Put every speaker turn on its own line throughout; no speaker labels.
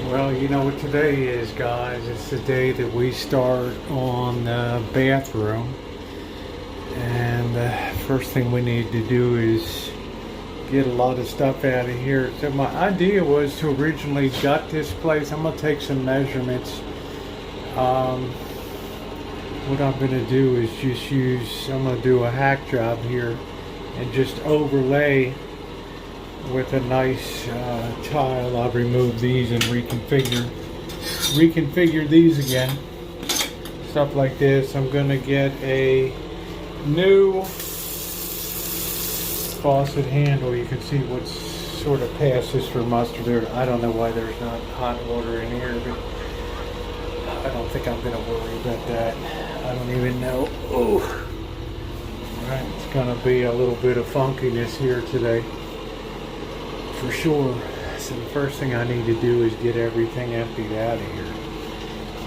Well, you know what today is, guys. It's the day that we start on the bathroom. And the first thing we need to do is get a lot of stuff out of here. So my idea was to originally gut this place. I'm going to take some measurements. What I'm going to do is I'm going to do a hack job here and just overlay with a nice tile. I'll remove these and reconfigure these again. Stuff like this. I'm gonna get a new faucet handle. You can see what's sort of past this for mustard there. I don't know why there's not hot water in here, but I don't think I'm gonna worry about that. I don't even know. Oh, right. It's gonna be a little bit of funkiness here today, for sure. So the first thing I need to do is get everything emptied out of here.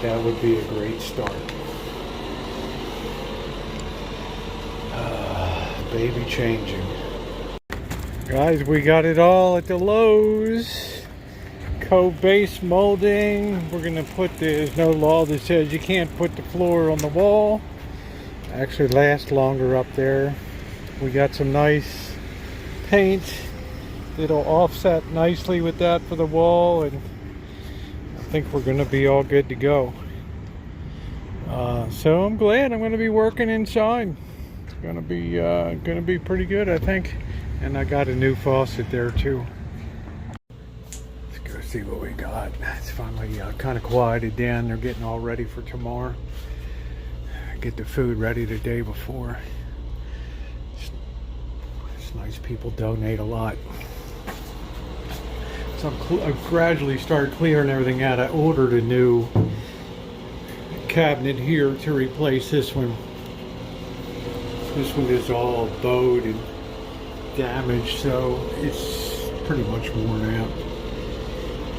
That would be a great start. Baby changing. Guys, we got it all at the Lowe's. Co-base molding. We're gonna put there's no law that says you can't put the floor on the wall. Actually lasts longer up there. We got some nice paint. It'll offset nicely with that for the wall, and I think we're going to be all good to go. So I'm glad I'm going to be working inside. It's going to be pretty good, I think. And I got a new faucet there too. Let's go see what we got. It's finally kind of quieted down. They're getting all ready for tomorrow. Get the food ready the day before. It's nice. People donate a lot. So I've gradually started clearing everything out. I ordered a new cabinet here to replace this one. This one is all bowed and damaged, so it's pretty much worn out.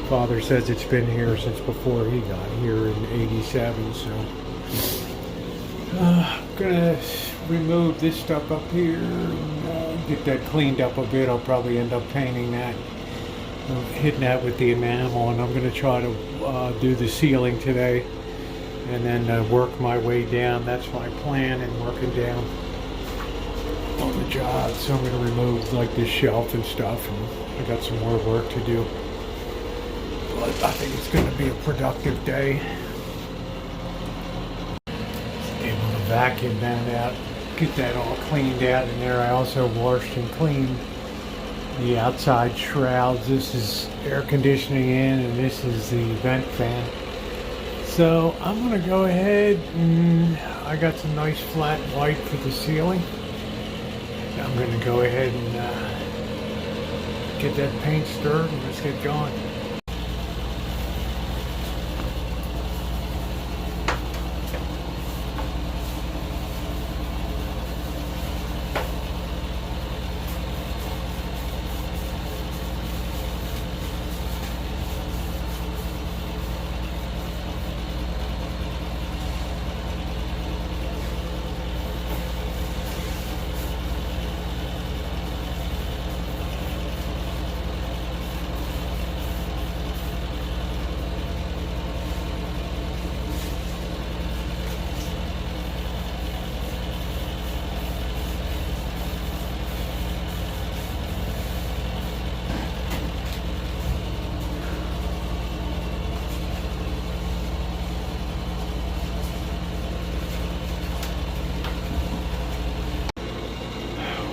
Father says it's been here since before he got here in '87, so I'm gonna remove this stuff up here and get that cleaned up a bit. I'll probably end up painting that. Hitting that with the enamel, and I'm going to try to do the ceiling today and then work my way down. That's my plan, and working down on the job. So I'm going to remove like this shelf and stuff, and I got some more work to do, but I think it's going to be a productive day. Able to vacuum that out, get that all cleaned out in there. I also washed and cleaned the outside shrouds. This is air conditioning in, and this is the vent fan. So I'm going to go ahead, and I got some nice flat white for the ceiling. I'm going to go ahead and get that paint stirred, and let's get going.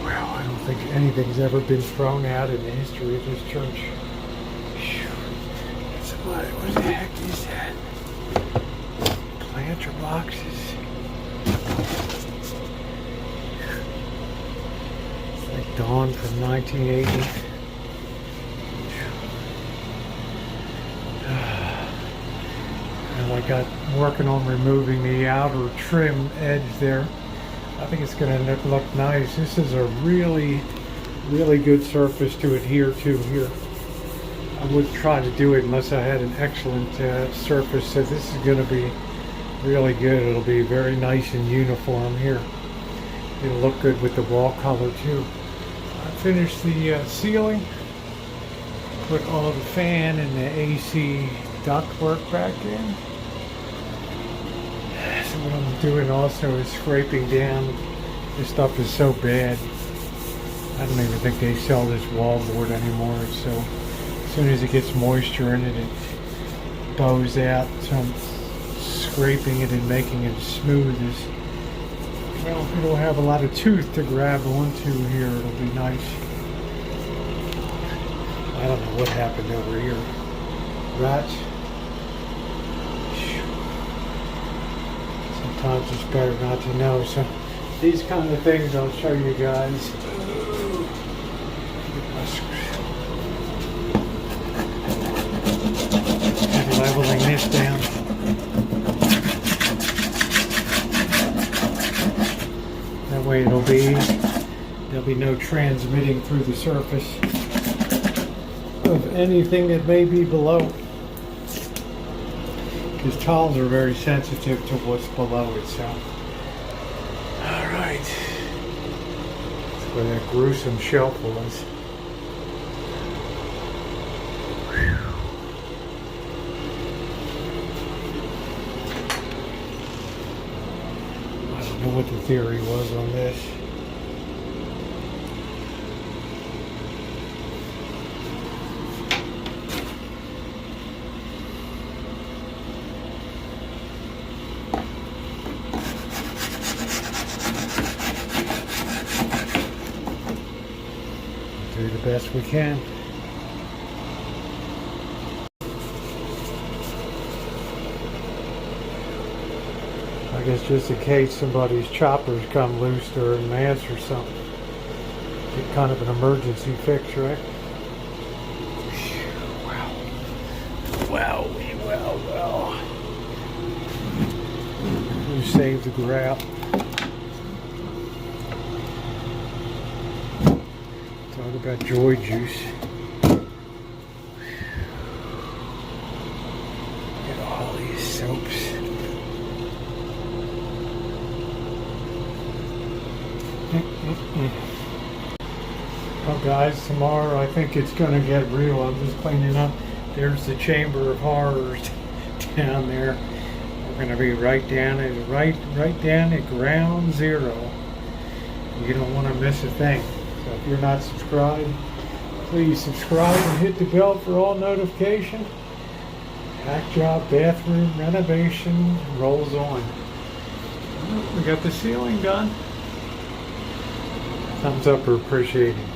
I don't think anything's ever been thrown out in the history of this church. What the heck is that? Planter boxes. It's like Dawn from 1980. And I got working on removing the outer trim edge there. I think it's going to look nice. This is a really good surface to adhere to here. I wouldn't try to do it unless I had an excellent surface. So this is going to be really good. It'll be very nice and uniform here. It'll look good with the wall color too. I finished the ceiling. put all the fan and the AC ductwork back in. So what I'm doing also is scraping down. This stuff is so bad. I don't even think they sell this wallboard anymore. So as soon as it gets moisture in it, it bows out. So I'm scraping it and making it smooth as well. It'll have a lot of tooth to grab onto here. It'll be nice. I don't know what happened over here. Rats. Sometimes it's better not to know. So these kind of things I'll show you guys. And leveling this down. That way there'll be no transmitting through the surface of anything that may be below. Because tiles are very sensitive to what's below itself. Alright. That's where that gruesome shelf was. I don't know what the theory was on this. Do the best we can. I guess just in case somebody's choppers come loose during mass or something. Get kind of an emergency fix, right? Wow. Wowie, wow. Who saved the grout? Talk about joy juice. Get all these soaps. Well guys, tomorrow I think it's going to get real. I'm just cleaning up. There's the Chamber of Horrors down there. We're going to be right down at ground zero. You don't want to miss a thing. So if you're not subscribed, please subscribe and hit the bell for all notifications. Hack job, bathroom, renovation rolls on. We got the ceiling done. Thumbs up or appreciating.